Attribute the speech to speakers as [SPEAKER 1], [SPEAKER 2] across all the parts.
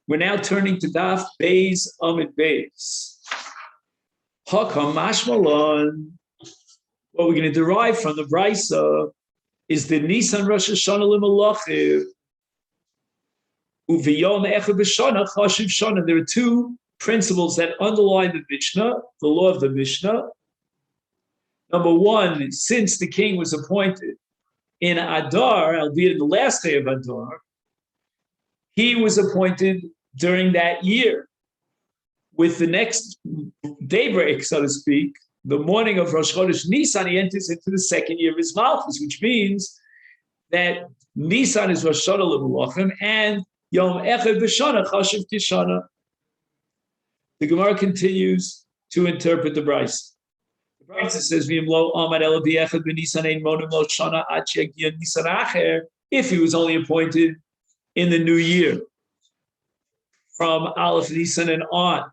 [SPEAKER 1] We're now turning to Daf Beis Amid Beis. Hakam Mashmalon. What we're going to derive from the Brisa is the Nisan Rosh Hashana L'Malachiv. Uviyom Echad B'Shana Chashiv Shana. There are two principles that underline the Mishnah, the law of the Mishnah. Number one, since the king was appointed in Adar, albeit in the last day of Adar, he was appointed during that year. With the next daybreak, so to speak, the morning of Rosh Chodesh Nisan, he enters into the second year of his Malchus, which means that Nisan is Rosh Hashanah L'Malachim and Yom Echad B'Shana Chashiv Kishana. The Gemara continues to interpret the Brisa. The Brisa says, if he was only appointed in the new year, from Aleph Nisan and on,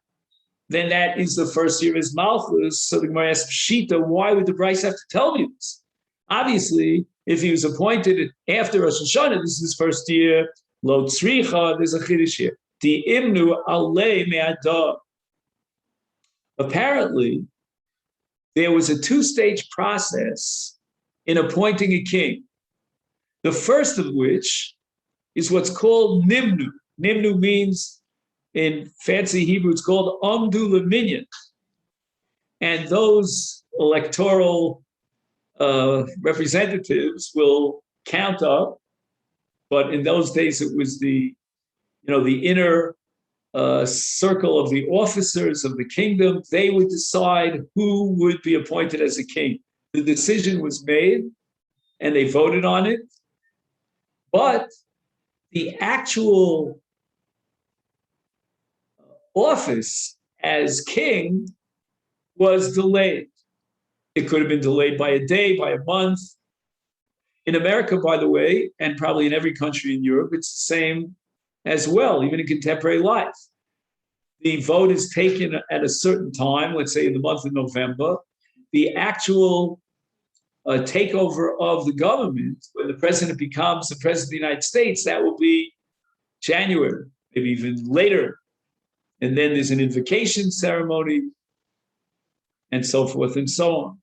[SPEAKER 1] then that is the first year of his Malchus. So the Gemara asks, Pshita, why would the Brisa have to tell me this? Obviously, if he was appointed after Rosh Hashanah, this is his first year, Lo Tzricha, there's a Chiddush here. Di Imnu Alei Me'adar. Apparently, there was a two-stage process in appointing a king. The first of which is what's called Nimnu. Nimnu means, in fancy Hebrew, it's called Amdu Leminyan. And those electoral representatives will count up, but in those days it was the inner circle of the officers of the kingdom. They would decide who would be appointed as a king. The decision was made, and they voted on it, but the actual office as king was delayed. It could have been delayed by a day, by a month. In America, by the way, and probably in every country in Europe, it's the same as well, even in contemporary life. The vote is taken at a certain time, let's say in the month of November. The actual takeover of the government, when the president becomes the president of the United States, that will be January, maybe even later. And then there's an invocation ceremony, and so forth and so on.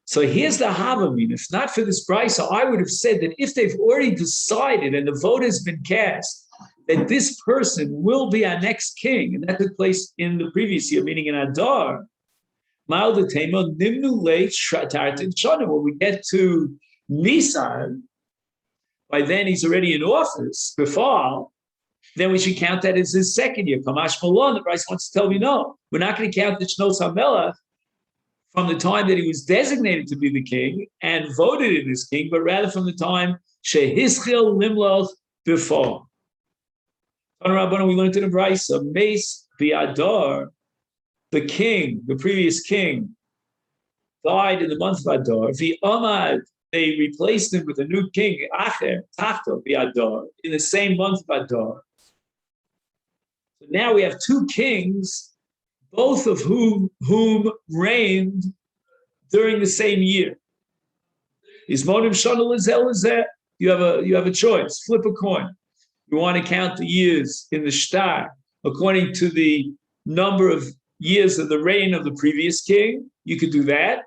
[SPEAKER 1] So here's the Havamina. If not for this Brisa, I would have said that if they've already decided and the vote has been cast, that this person will be our next king, and that took place in the previous year, meaning in Adar, when we get to Nisan, by then he's already in office, before, then we should count that as his second year. Kamash Malon, the Brisa wants to tell me, no, we're not going to count the Shnos HaMelech from the time that he was designated to be the king and voted in as king, but rather from the time Shehischil Limloch before. We learned in the Brisa, Mace Bi'adar, the king, the previous king, died in the month of Adar. V'amad, they replaced him with a new king, Acher, Tachto Bi'adar, in the same month of Adar. So now we have two kings, both of whom reigned during the same year. Is Monim Shana Lazel Lazeh? You have a choice. Flip a coin. You want to count the years in the shtar according to the number of years of the reign of the previous king. You could do that.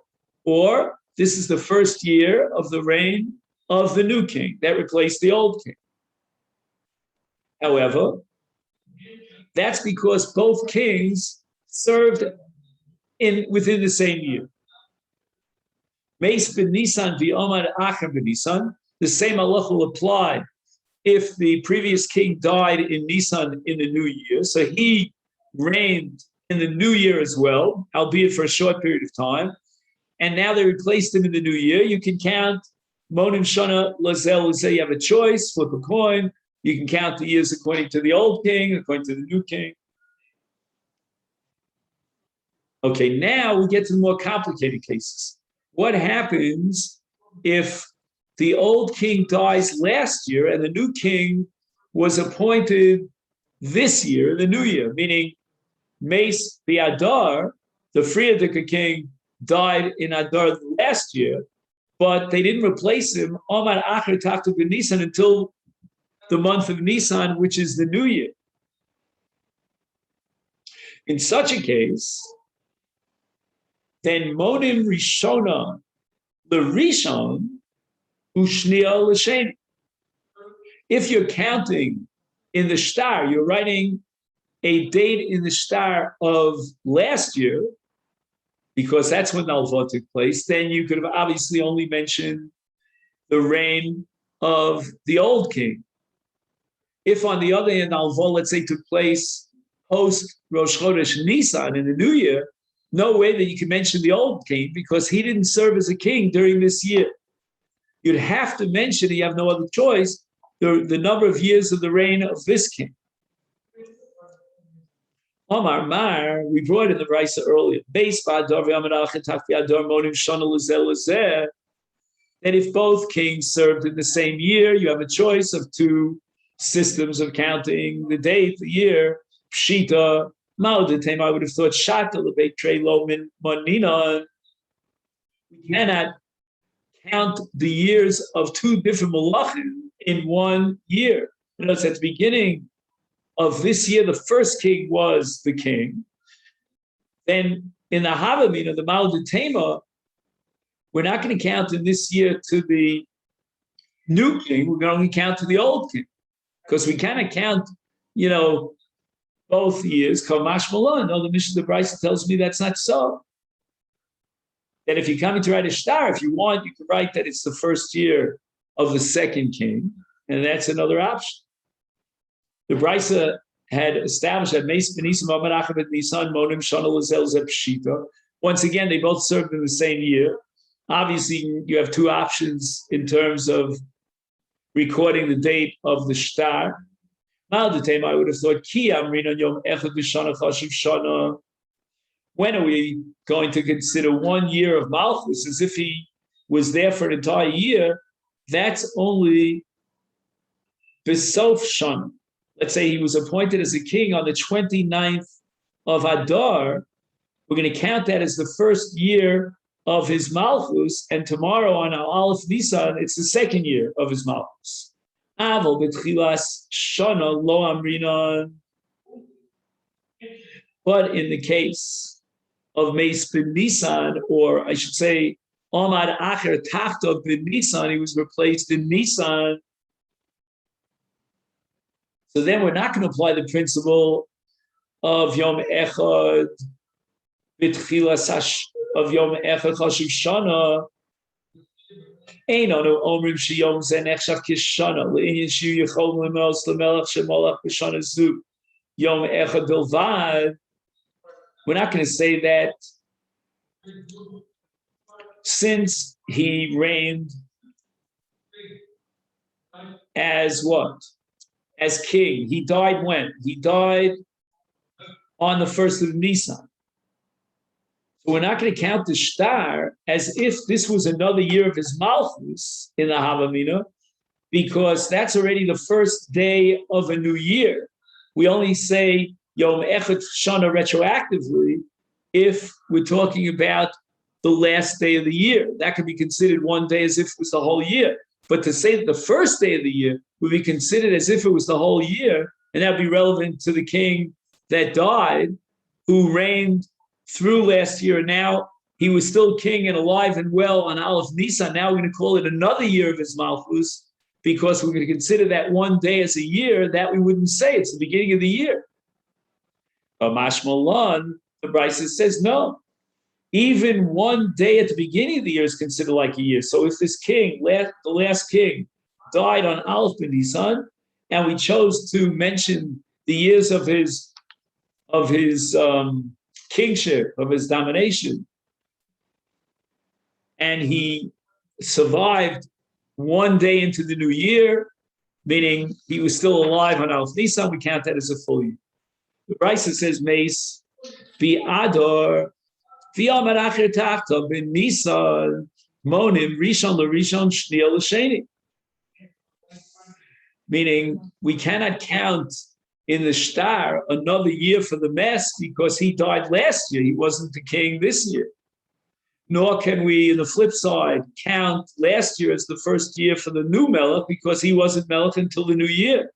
[SPEAKER 1] Or this is the first year of the reign of the new king that replaced the old king. However, that's because both kings served within the same year. Meis ben Nisan v'omad acher ben Nisan. The same halach will apply if the previous king died in Nisan in the new year. So he reigned in the new year as well, albeit for a short period of time. And now they replaced him in the new year. You can count Monim Shana Lazel Lazel. You have a choice, flip a coin. You can count the years according to the old king, according to the new king. Okay, now we get to the more complicated cases. What happens if the old king dies last year and the new king was appointed this year, the new year, meaning Mace the Adar, the Friedrich king, died in Adar last year, but they didn't replace him Omar Acher Tachtu Ben Nisan until the month of Nisan, which is the new year. In such a case, then Monim Rishona, the Rishon, Ushnia L'Sheni. If you're counting in the star, you're writing a date in the star of last year, because that's when Nalva took place, then you could have obviously only mentioned the reign of the old king. If on the other hand, Nalva, let's say, took place post Rosh Chodesh Nisan in the new year, no way that you can mention the old king because he didn't serve as a king during this year. You'd have to mention, you have no other choice, the number of years of the reign of this king. Omar Mar, we brought in the Brisa earlier. That if both kings served in the same year, you have a choice of two systems of counting the date, the year. Pshita, Malditem, I would have thought Shata, Lebeit Trey Lomin Monina. We cannot count the years of two different malachim in 1 year. You know, it's at the beginning of this year, the first king was the king. Then in the Havamina, the Malditema, we're not going to count in this year to the new king, we're going to only count to the old king. Because we cannot count, both years. Kamash Malon. No, the Mishnah the Brisa tells me that's not so. That if you're coming to write a star, if you want, you can write that it's the first year of the second king, and that's another option. The Brisa had established that once again, they both served in the same year. Obviously, you have two options in terms of recording the date of the star. I would have thought, when are we going to consider 1 year of Malchus as if he was there for an entire year? That's only Besof Shana. Let's say he was appointed as a king on the 29th of Adar. We're going to count that as the first year of his Malchus, and tomorrow on Aleph Nisan, it's the second year of his Malchus. Aval betchilas shana lo amrinan. But in the case of Meis ben Nisan, or I should say, Omad Acher Tachta ben Nisan, he was replaced in Nisan. So then we're not going to apply the principle of Yom Echad betchilas of Yom Echad Chashuv Shana. Ein anu omrim sheyom ze nechshav kishana le'inyan shiu yichol lemels lemelech shemolach b'shana zu Yom Echad bilvad. We're not going to say that since he reigned as what? As king. He died when? He died on the 1st of Nisan. So we're not going to count the star as if this was another year of his Malchus in the Havamina, because that's already the first day of a new year. We only say Yom Echad Shana retroactively if we're talking about the last day of the year. That could be considered one day as if it was the whole year. But to say that the first day of the year would be considered as if it was the whole year, and that would be relevant to the king that died, who reigned through last year, and now he was still king and alive and well on Aleph Nisan. Now we're going to call it another year of his Malchus, because we're going to consider that one day as a year. That we wouldn't say it's the beginning of the year. But Mashmalan, the Brisa says no. Even one day at the beginning of the year is considered like a year. So if this king, the last king, died on Aleph Nisan, and we chose to mention the years of his kingship, of his domination, and he survived one day into the new year, meaning he was still alive on Aleph Nisan, we count that as a full year. The Brisa says, Meis bi'ador v'yamar acher tachta ben Nisan monim rishon l'rishon shniya l'sheni. Meaning we cannot count in the star another year for the mess because he died last year. He wasn't the king this year. nor can we, on the flip side, count last year as the first year for the new Melech because he wasn't Melech until the new year.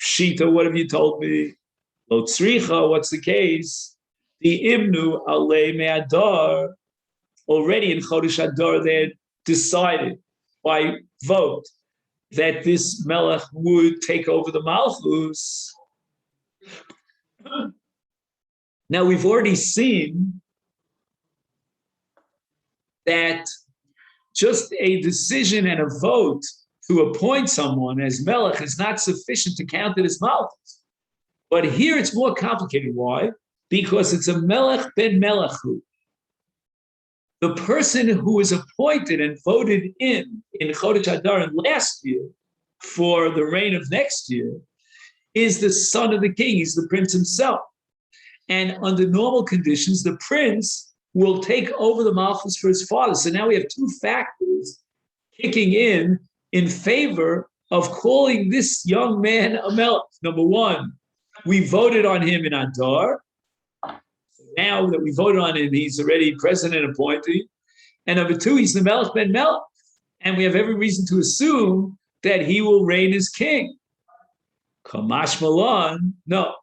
[SPEAKER 1] Shita, what have you told me? Lo tzricha, what's the case? The Imnu Alei Me'adar, already in Chodesh Adar, they had decided by vote that this Melech would take over the Malchus. Now, we've already seen that just a decision and a vote to appoint someone as Melech is not sufficient to count it as Malchus. But here it's more complicated. Why? Because it's a Melech ben Melechu. The person who was appointed and voted in Chodesh Adar last year for the reign of next year is the son of the king. He's the prince himself. And under normal conditions, the prince will take over the Malchus for his father. So now we have two factors kicking in favor of calling this young man a Melech. Number one, we voted on him in Adar. Now that we voted on him, he's already president appointee. And number two, he's the Melech ben Melech. And we have every reason to assume that he will reign as king. Kamash Malan, no.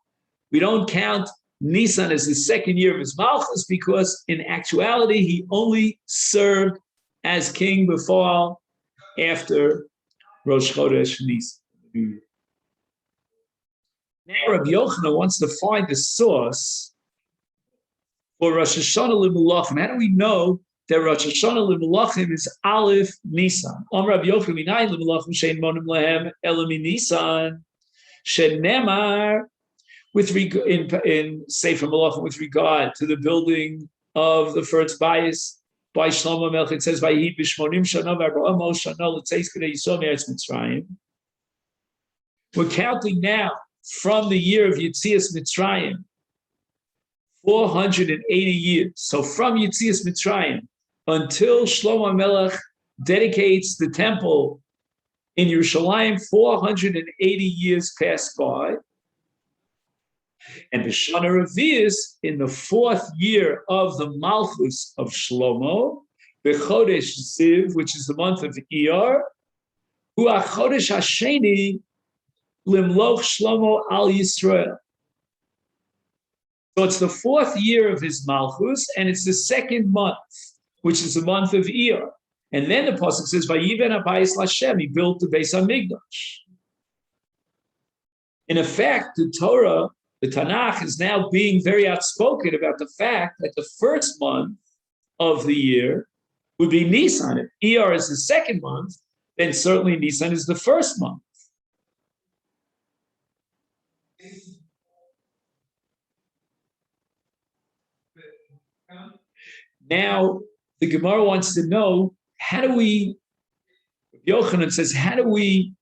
[SPEAKER 1] We don't count Nisan as the second year of his Malchus because in actuality, he only served as king before after Rosh Chodesh Nisan. Now Rabbi Yochanan wants to find the source for Rosh Hashana L'Melachim. How do we know that Rosh Hashana L'Melachim is Aleph Nisan? Rabbi Yochanan Minayin L'Melachim Shein Monim Lehem Elam Nisan Shenemar in Sefer Melachim with regard to the building of the first bias by Shlomo Melech. It says Vayhi B'Shmonim Shana V'Arba'am Shana L'Tzeis K'nei Yisrael Me'eretz Mitzrayim. We're counting now from the year of Yetzias Mitzrayim, 480 years. So from Yetzias Mitzrayim until Shlomo Melech dedicates the temple in Yerushalayim, 480 years passed by. And B'Shana Revi'is, in the fourth year of the Malchus of Shlomo, B'Chodesh Ziv, which is the month of Iyar, Hu HaChodesh HaSheni Limloch Shlomo Al Yisrael. So it's the fourth year of his Malchus, and it's the second month, which is the month of Iyar. And then the pasuk says, "Vayiven Habayis Lashem." He built the Beis Hamikdash. In effect, the Torah, the Tanakh, is now being very outspoken about the fact that the first month of the year would be Nisan. If Iyar is the second month, then certainly Nisan is the first month. Now, the Gemara wants to know, Yochanan says, how do we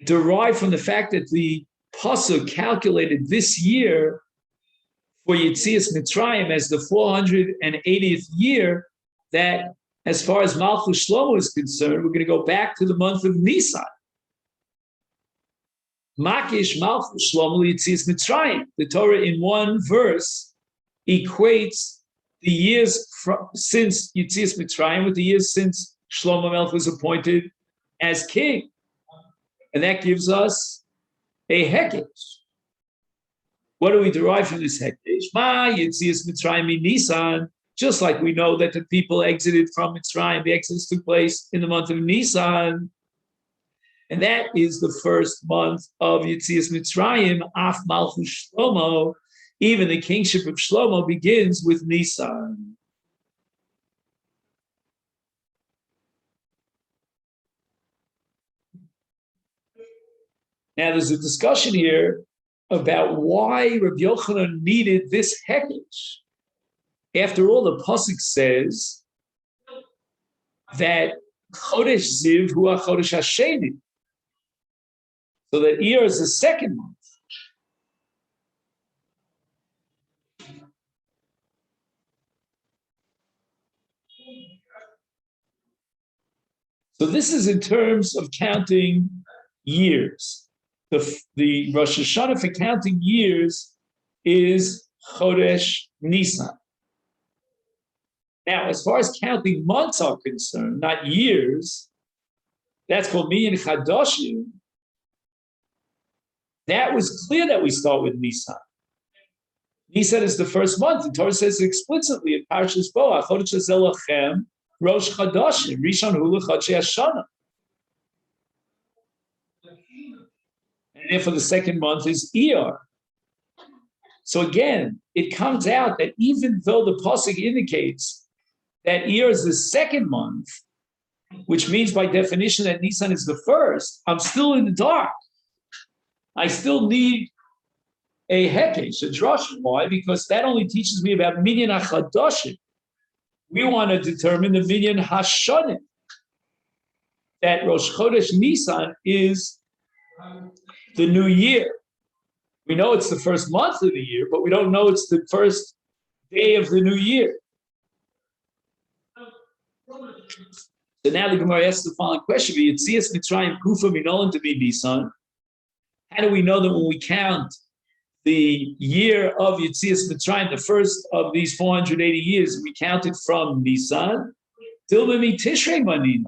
[SPEAKER 1] derive from the fact that the Pasuk calculated this year for Yetzias Mitzrayim as the 480th year, that as far as Malchus Shlomo is concerned, we're going to go back to the month of Nisan. Makish Malchus Shlomo Yetzias Mitzrayim. The Torah in one verse equates the years since Yetzias Mitzrayim with the years since Shlomo Melech was appointed as king. And that gives us a hekdesh. What do we derive from this hekdesh? Ma Yetzias Mitzrayim in Nisan, just like we know that the people exited from Mitzrayim, the exodus took place in the month of Nisan. And that is the first month of Yetzias Mitzrayim, Af Malchus Shlomo. Even the kingship of Shlomo begins with Nisan. Now, there's a discussion here about why Rabbi Yochanan needed this hekdesh. After all, the pasuk says that Chodesh Ziv hu HaChodesh HaSheni, so that Iyar is the second month. So this is in terms of counting years. The Rosh Hashana for counting years is Chodesh Nisan. Now, as far as counting months are concerned, not years, that's called Minyan Chadoshim. That was clear that we start with Nisan. Nisan is the first month. The Torah says explicitly in Parshas Bo, Chodesh Hazel Lachem, Rosh Chodoshim, Rishon Hu L'Chodshei Hashana. And therefore the second month is Iyar. So again, it comes out that even though the pasuk indicates that Iyar is the second month, which means by definition that Nisan is the first, I'm still in the dark. I still need a hekesh, a drush. Why? Because that only teaches me about Minyan HaChadoshim. We want to determine the Minyan Hashana. That Rosh Chodesh Nisan is the new year. We know it's the first month of the year, but we don't know it's the first day of the new year. So now the Gemara asks the following question: Yetzias Mitzrayim Kufa Minolan to be Nisan. How do we know that when we count the year of Yetzias Mitzrayim, the first of these 480 years, we count it from Nisan till Tishrei Manina?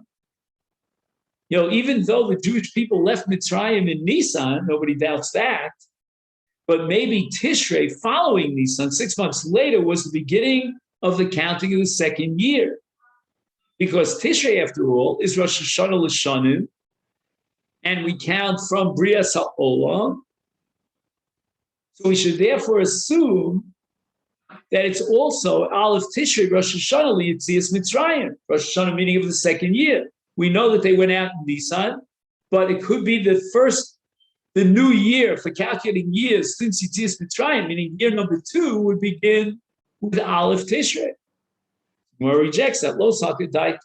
[SPEAKER 1] Even though the Jewish people left Mitzrayim in Nisan, nobody doubts that, but maybe Tishrei following Nisan, 6 months later, was the beginning of the counting of the second year. Because Tishrei, after all, is Rosh Hashanah L'Shanim, and we count from Brias HaOlam. So we should therefore assume that it's also Aleph Tishrei, Rosh Hashanah L'Yetzias Mitzrayim, Rosh Hashanah meaning of the second year. We know that they went out in Nisan, but it could be the new year for calculating years since Yetzias Mitzrayim, meaning year number 2 would begin with Aleph Tishrei. Gemara rejects that. Lo Sakadai.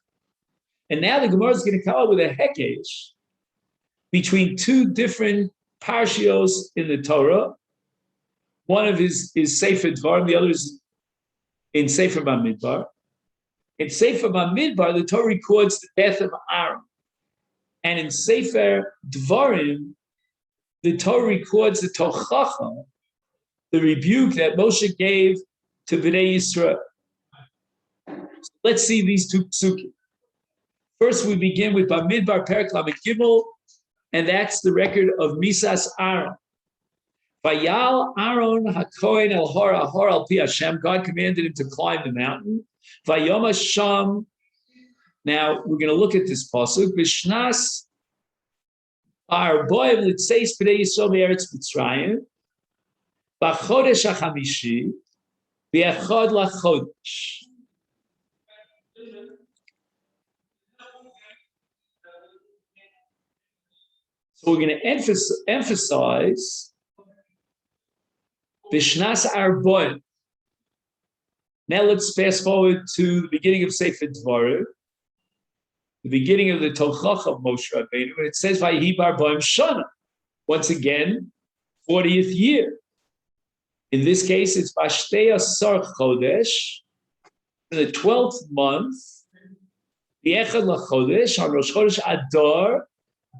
[SPEAKER 1] And now the Gemara is going to come up with a hekesh between two different parshios in the Torah. One of is Sefer Dvarim, the other is in Sefer Bamidbar. In Sefer Bamidbar, the Torah records the death of Aaron. And in Sefer Dvarim, the Torah records the Tochacha, the rebuke that Moshe gave to Bnei Yisrael. So let's see these two psukim. First, we begin with Bamidbar Perek Lamed Gimel, and that's the record of Misas Aaron. Vayal Aaron HaKohen El Hor Al Pi Hashem. God commanded him to climb the mountain. Vayom Hashem. Now we're going to look at this pasuk. B'shnas Arboim L'tzeis B'nei Yisrael Me'eretz Mitzrayim. B'chodesh HaChamishi B'echad LaChodesh. So we're going to emphasize Bishnas Arboim. Now let's fast forward to the beginning of Sefer Dvarim, the beginning of the Tochach of Moshe Rabbeinu, and it says Vayihi Barboim Shana. Once again, 40th year. In this case, it's Bashtei Asar Chodesh, in the 12th month, the Echad LaChodesh, on Rosh Chodesh Adar,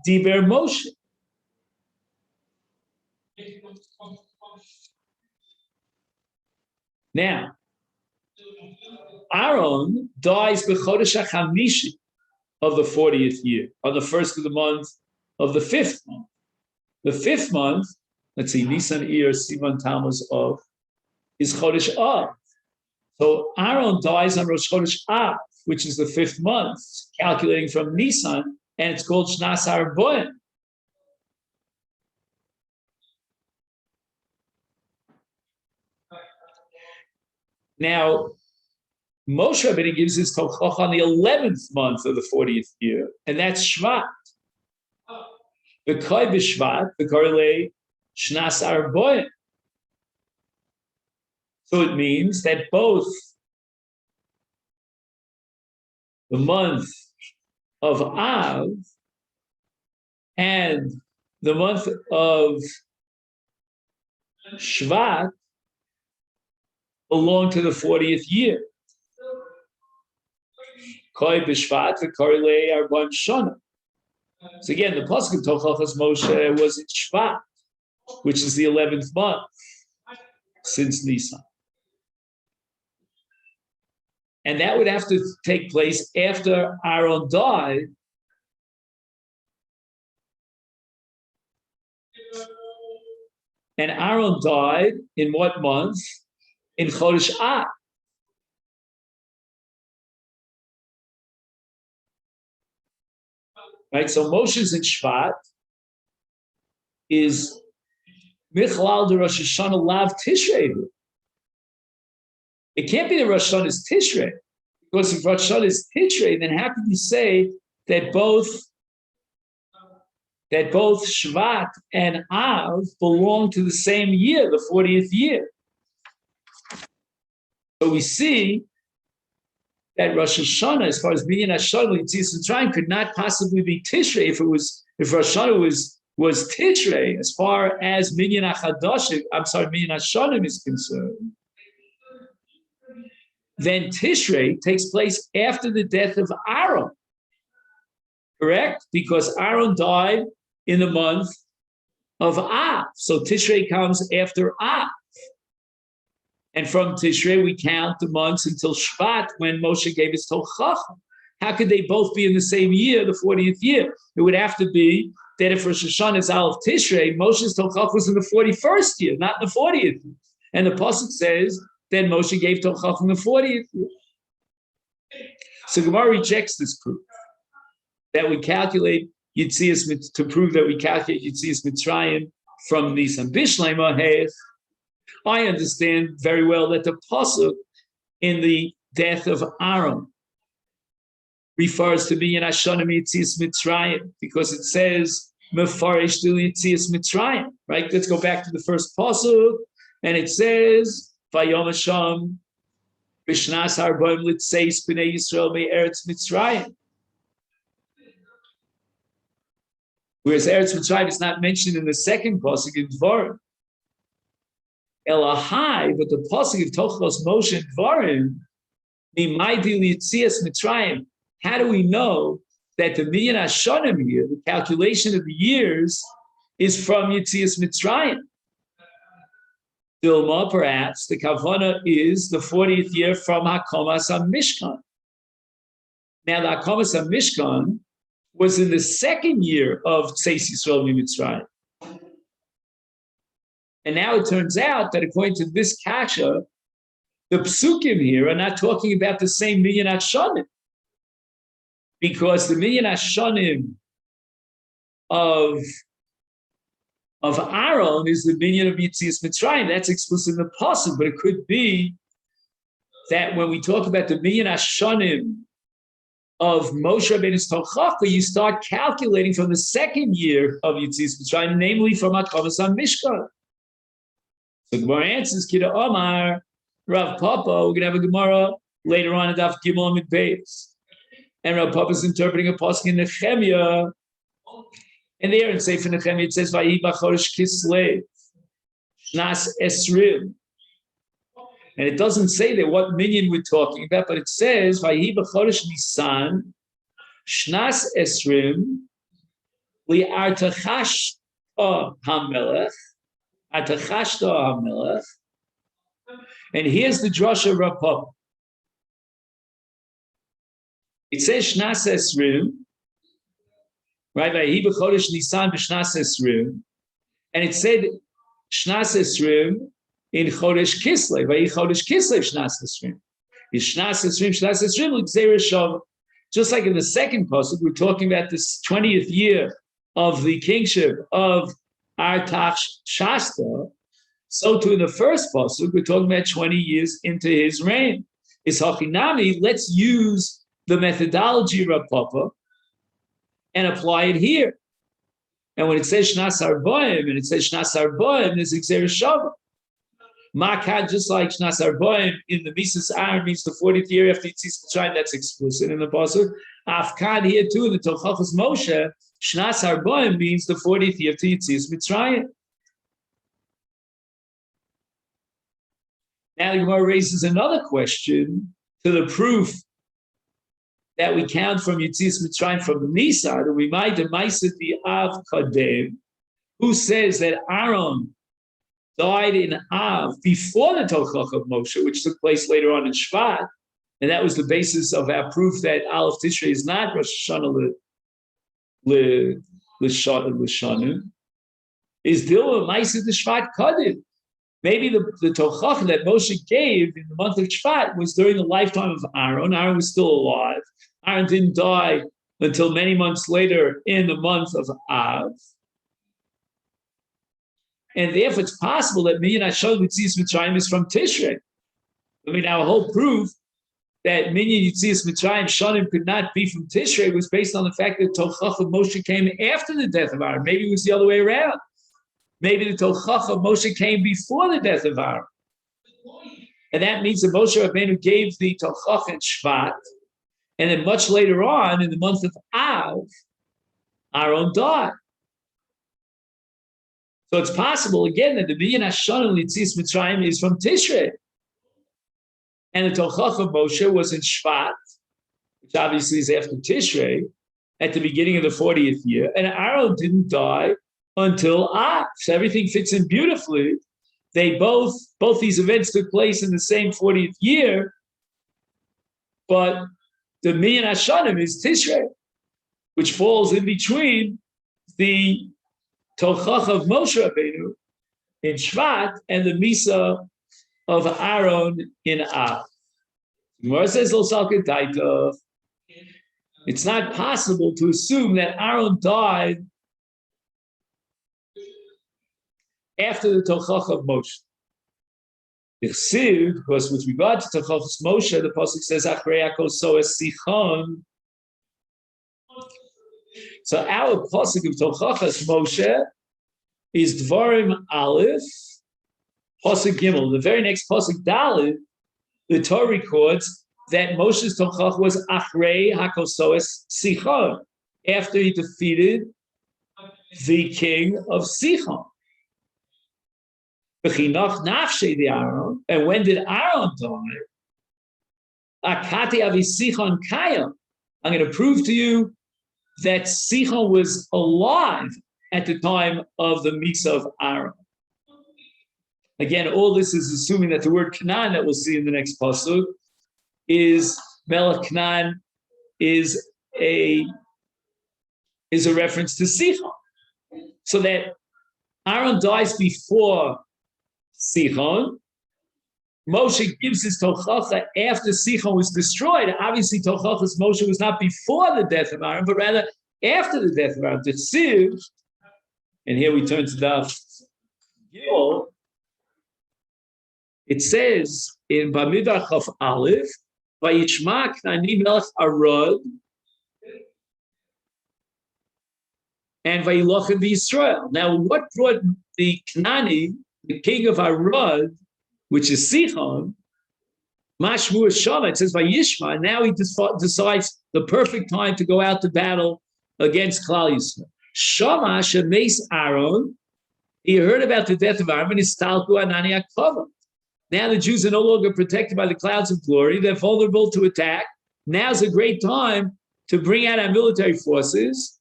[SPEAKER 1] Diber Moshe. Now, Aaron dies b'chodesh HaChamishi of the 40th year, on the first of the month of the 5th month. The 5th month, let's see, Nisan, Iyar, Sivan, Tammuz, Av, is Chodesh Av. So Aaron dies on Rosh Chodesh Av, which is the 5th month, calculating from Nisan, and it's called Shnas Arboim. Now, Moshe Rabbeinu gives his Tochach on the 11th month of the 40th year, and that's Shvat. The Koi b'Shvat, the Korele Shnas Arboim. So it means that both the month of Av and the month of Shvat belong to the 40th year. Koi b'Shvat v'Korele Arboim Shana. So again, the pasuk of Tochachas Moshe was in Shvat, which is the 11th month since Nisan. And that would have to take place after Aaron died. And Aaron died in what month? In Chodesh Av. Right, so Moshe's in Shvat is Michlal de Rosh Hashana Lav Tishrei. It can't be the Rosh Hashanah is Tishrei, because if Rosh Hashanah is Tishrei, then how can you say that both Shvat and Av belong to the same year, the 40th year? So we see that Rosh Hashanah, as far as Minyan Hashana, Yitzias Mitzrayim, could not possibly be Tishrei if Rosh Hashanah was Tishrei, as far as Minyan Hashanah is concerned. Then Tishrei takes place after the death of Aaron, correct? Because Aaron died in the month of Av, so Tishrei comes after Av. And from Tishrei, we count the months until Shvat, when Moshe gave his Tochacha. How could they both be in the same year, the 40th year? It would have to be that if Rosh Hashanah is Aleph Tishrei, Moshe's Tochacha was in the 41st year, not in the 40th year. And the Pasuk says, then Moshe gave Tochacha in the 40th year. So Gemara rejects this proof, that we calculate Yitzias, to prove that we calculate Yitzias Mitzrayim from Nisan. Bishlema Heich. I understand very well that the pasuk in the death of Aaron refers to being Hashana Yitzias Mitzrayim, because it says Mefarish to Yitzias Mitzrayim. Right? Let's go back to the first pasuk, and it says Vayom Hashem Bishnas Harboim Litzeis Bnei Yisrael Me'eretz Mitzrayim. Whereas Eretz Mitzrayim is not mentioned in the second pasuk in Dvarim. Elahai, but the pasuk of Tochos Moshe and Dvarim, Mimaydi Yitzias Mitzrayim. How do we know that the Minyan Hashanim here, the calculation of the years, is from Yitzias Mitzrayim? Dilma, perhaps the Kavana is the 40th year from Hakomas HaMishkan. Now, the Hakomas HaMishkan was in the second year of Tzeis Yisrael Mitzrayim. And now it turns out that according to this kasha, the psukim here are not talking about the same Minyan Hashanim, because the Minyan Hashanim of Aaron is the Minyan of Yitzias Mitzrayim. That's explicit in the pasuk, but it could be that when we talk about the Minyan Hashanim of Moshe Rabbeinu's Tochacha, you start calculating from the second year of Yitzias Mitzrayim, namely from Hakomas HaMishkan. So the Gemara answers, Kida Omar, Rav Papa, we're going to have a Gemara later on in Daf Gimel Amud Beis. And Rav Papa is interpreting a pasuk in Nehemiah. And there in Sefer Nehemiah it says, Vayi b'chodesh Kislev, Shnas Esrim. And it doesn't say there what minyan we're talking about, but it says, Vayi b'chodesh Nisan, Shnas Esrim, li'artachash HaMelech, and here's the drasha of Rav Papa. It says Shnas Esrim, right? Vayi b'chodesh Nisan b'Shnas Esrim, and it said Shnas Esrim in Chodesh Kislev. Vayi Chodesh Kislev Shnas Esrim. Is Shnas Esrim l'gzeira shava. Just like in the second pasuk, we're talking about this 20th year of the kingship of Artax Shasta, so too in the first pasuk, we're talking about 20 years into his reign. Is Hachinami, let's use the methodology of Rav Papa and apply it here. And when it says Shnas Arboim, and it says Shnas Arboim, there's Gzeira Shava. Makad, just like Shnas Arboim in the Mises Aaron means the 40th year after Yitzias Mitzrayim, that's explicit in the pasuk. Afkad here too, in the Tochachos Moshe, Shnas Arboim means the 40th year to Yitzias Mitzrayim. Now the Gemara raises another question to the proof that we count from Yitzias Mitzrayim from Nisa, that we might Masechet the Av Kadem, who says that Aaron died in Av before the Tochacha of Moshe, which took place later on in Shvat, and that was the basis of our proof that Aleph Tishrei is not Rosh Hashanah l'shanu, is Dilma Ma'aseh the Shvat Kadim. Maybe the Tochach that Moshe gave in the month of Shvat was during the lifetime of Aaron. Aaron was still alive. Aaron didn't die until many months later in the month of Av. And therefore, it's possible that Minyan Hashon Yitzias Mitzrayim is from Tishrei. I mean, our whole proof that Minyan Yitzias Mitzrayim Shanim could not be from Tishrei was based on the fact that Tochach of Moshe came after the death of Aaron. Maybe it was the other way around. Maybe the Tochach of Moshe came before the death of Aaron. And that means that Moshe Rabbeinu gave the Tochach in Shvat, and then much later on, in the month of Av, Aaron died. So it's possible, again, that the Minyan Hashon Yitzias Mitzrayim is from Tishrei. And the Tochach of Moshe was in Shvat, which obviously is after Tishrei, at the beginning of the 40th year. And Aaron didn't die until Av. So everything fits in beautifully. They both these events took place in the same 40th year, but the Minyan Hashanim is Tishrei, which falls in between the Tochach of Moshe Rabbeinu in Shvat and the Misa of Aaron in Av. Gemara says, it's not possible to assume that Aaron died after the Tochach of Moshe. Because with regard to Tochach of Moshe, the pasuk says, Achrei Hakol Soes Sichon. So our pasuk of Tochach of Moshe is Dvarim Aleph, pasuk Gimel. The very next pasuk Dalet, the Torah records that Moshe's Tochach was Achrei Hakol Soes Sichon, after he defeated the king of Sichon. And when did Aaron die? Akati avi Sichon kayam. I'm going to prove to you that Sichon was alive at the time of the Misa of Aaron. Again, all this is assuming that the word Canaan that we'll see in the next pasuk is Melech Canaan is a reference to Sichon. So that Aaron dies before Sichon. Moshe gives his Tochacha after Sichon was destroyed. Obviously, Tochacha's Moshe was not before the death of Aaron, but rather after the death of Aaron. The Siv, and here we turn to the Gil. It says in Bamidbar Chaf Aleph, Vayishma Knani Melech Arod and Vayilochem Yisrael. Now, what brought the Knani, the king of Arad, which is Sichon, Mashmu Shama, it says Vayishma, and now he decides the perfect time to go out to battle against Klal Yisrael. Shama Shemes Aaron, he heard about the death of Aaron, and his Talku Anani Akava. Now the Jews are no longer protected by the clouds of glory. They're vulnerable to attack. Now's a great time to bring out our military forces.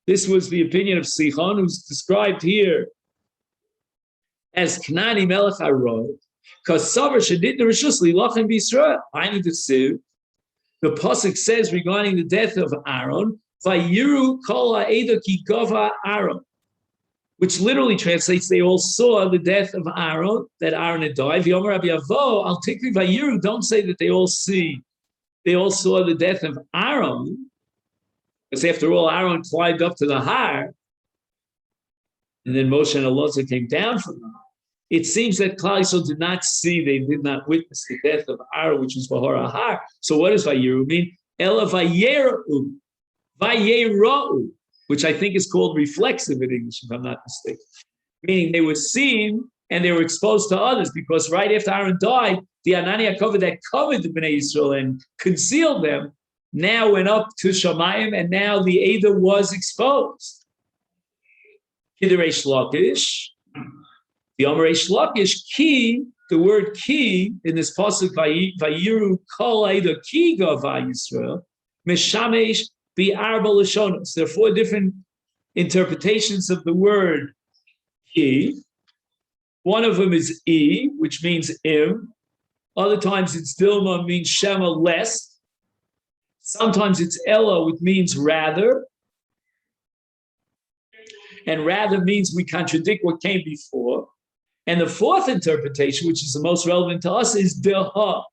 [SPEAKER 1] This was the opinion of Sichon, who's described here as Knani Melech Arod. Because Savar Shadid the Rishus Lilachem B'Yisrael. I need to see. The pasuk says regarding the death of Aaron, Vayiru Kol Ha'eda Ki Gava Aaron, which literally translates, they all saw the death of Aaron, that Aaron had died. V'yomer Rabbi Avo, Al Tikri Vayiru, don't say that they all see. They all saw the death of Aaron, because after all, Aaron climbed up to the Har, and then Moshe and Elazar came down from the Har. It seems that Klal Yisrael did not see, they did not witness the death of Aaron, which was Bahar Har. So what does Vayiru mean? Ela Vayeru, Vayera'u, which I think is called reflexive in English, if I'm not mistaken. Meaning they were seen and they were exposed to others, because right after Aaron died, the Anani HaKavod that covered the Bnei Yisrael and concealed them now went up to Shamayim, and now the Eda was exposed. Kideresh Lakish, the Amar Reish Lakish, ki, the word ki in this pasuk, Vayiru Kol Eda Ki Gava Yisrael, Meshamesh Bi'arba Lashonos. There are 4 different interpretations of the word ki. One of them is which means im. Other times it's Dilma, means Shema, less. Sometimes it's Ella, which means rather. And rather means we contradict what came before. And the fourth interpretation, which is the most relevant to us, is Deha,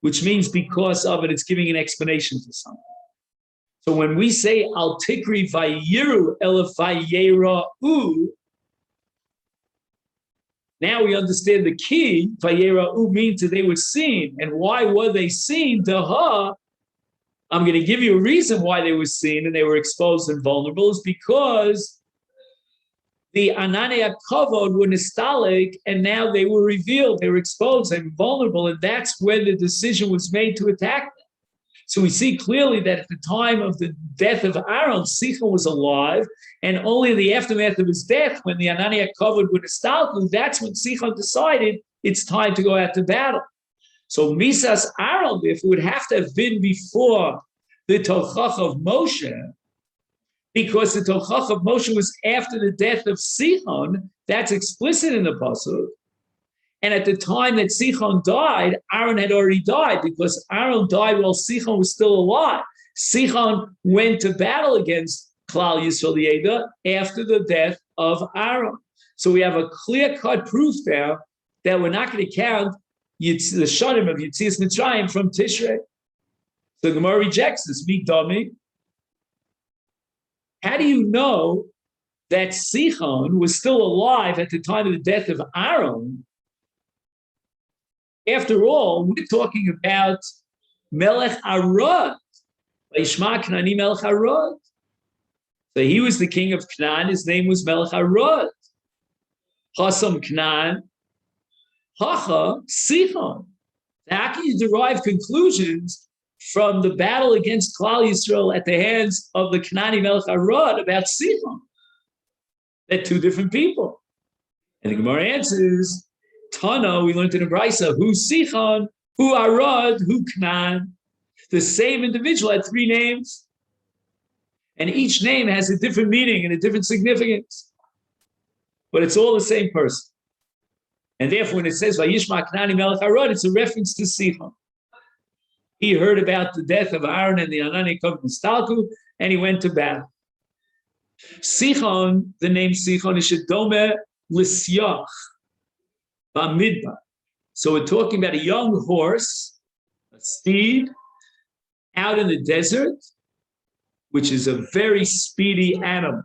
[SPEAKER 1] which means because of it, it's giving an explanation for something. So when we say Al Tikri Vayiru Ela Vayera'u, now we understand the key. Vayera'u means that they were seen. And why were they seen? Deha, I'm going to give you a reason why they were seen and they were exposed and vulnerable, is because the Ananei Kavod were nistalic, and now they were revealed, they were exposed, they were vulnerable, and that's when the decision was made to attack them. So we see clearly that at the time of the death of Aaron, Sichon was alive, and only in the aftermath of his death, when the Ananei Kavod were nistalic, that's when Sichon decided it's time to go out to battle. So Misas Aaron, therefore, would have to have been before the Tochach of Moshe, because the Tochach of Moshe was after the death of Sichon. That's explicit in the Pasuk. And at the time that Sichon died, Aaron had already died, because Aaron died while Sichon was still alive. Sichon went to battle against Klal Yisrael Yeda after the death of Aaron. So we have a clear-cut proof there that we're not going to count the Shanim of Yetzias Mitzrayim from Tishrei. So the Gemara rejects this. Me dummy. How do you know that Sichon was still alive at the time of the death of Aaron? After all, we're talking about Melech Arad. Vayishma Knani Melech Arad. So he was the king of Canaan. His name was Melech Arad. Chasam Canaan. Hacha Sichon. How can you derive conclusions from the battle against Klal Yisrael at the hands of the Canaanite Melech Arad about Sichon? They're two different people. And the Gemara answers, Tana, we learned in the Brisa, who Sichon, who Arad, who Canaan. The same individual had three names. And each name has a different meaning and a different significance. But it's all the same person. And therefore, when it says, Vayishma Knani Melech Arad, it's a reference to Sichon. He heard about the death of Aaron and the Ananei Kavod Nistalku, and he went to battle. Sichon, the name Sichon, is Shedome L'Syach Bamidbar. So we're talking about a young horse, a steed, out in the desert, which is a very speedy animal.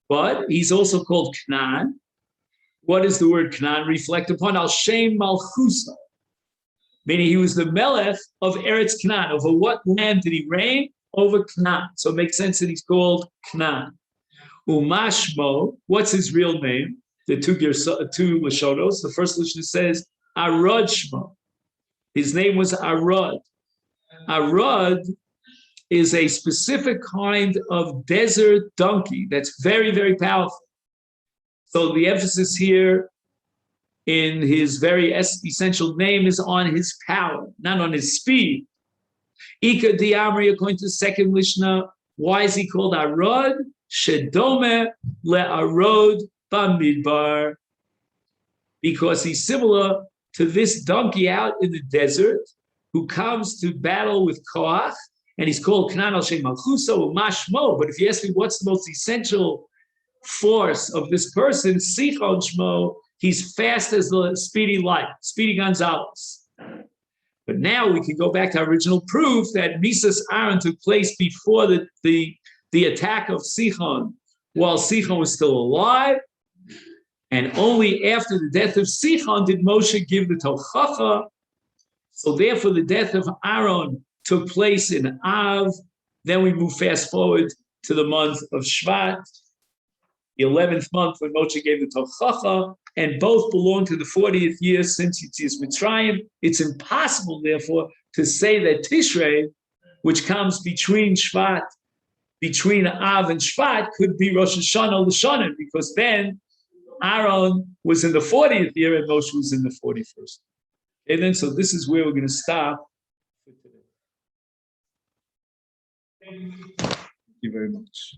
[SPEAKER 1] But he's also called Canaan. What does the word Canaan reflect upon? Al Shem Malchusa. Meaning he was the Melech of Eretz Canaan. Over what land did he reign? Over Canaan. So it makes sense that he's called Canaan. Umashmo, what's his real name? The two Lashonos. The first Lashon says Arad Shmo. His name was Arad. Arad is a specific kind of desert donkey that's very, very powerful. So the emphasis here in his very essential name is on his power, not on his speed. Ika Diamri, according to the second Mishnah, why is he called Arad? Shedome le'arod bamidbar. Because he's similar to this donkey out in the desert who comes to battle with Koach, and he's called Kanan al Shem Malchuso Mashmo. But if you ask me what's the most essential force of this person, Sichon Shmo, he's fast as the speedy light, Speedy Gonzalez. But now we can go back to our original proof that Misas Aaron took place before the attack of Sichon, while Sichon was still alive. And only after the death of Sichon did Moshe give the Tochacha. So therefore the death of Aaron took place in Av. Then we move fast forward to the month of Shvat, the 11th month when Moshe gave the Tochacha, and both belong to the 40th year since Yetzias Mitzrayim. It's impossible, therefore, to say that Tishrei, which comes between Shvat, between Av and Shvat, could be Rosh Hashana or Hashana, because then Aaron was in the 40th year and Moshe was in the 41st. And then, so this is where we're going to stop for today. Thank you very much.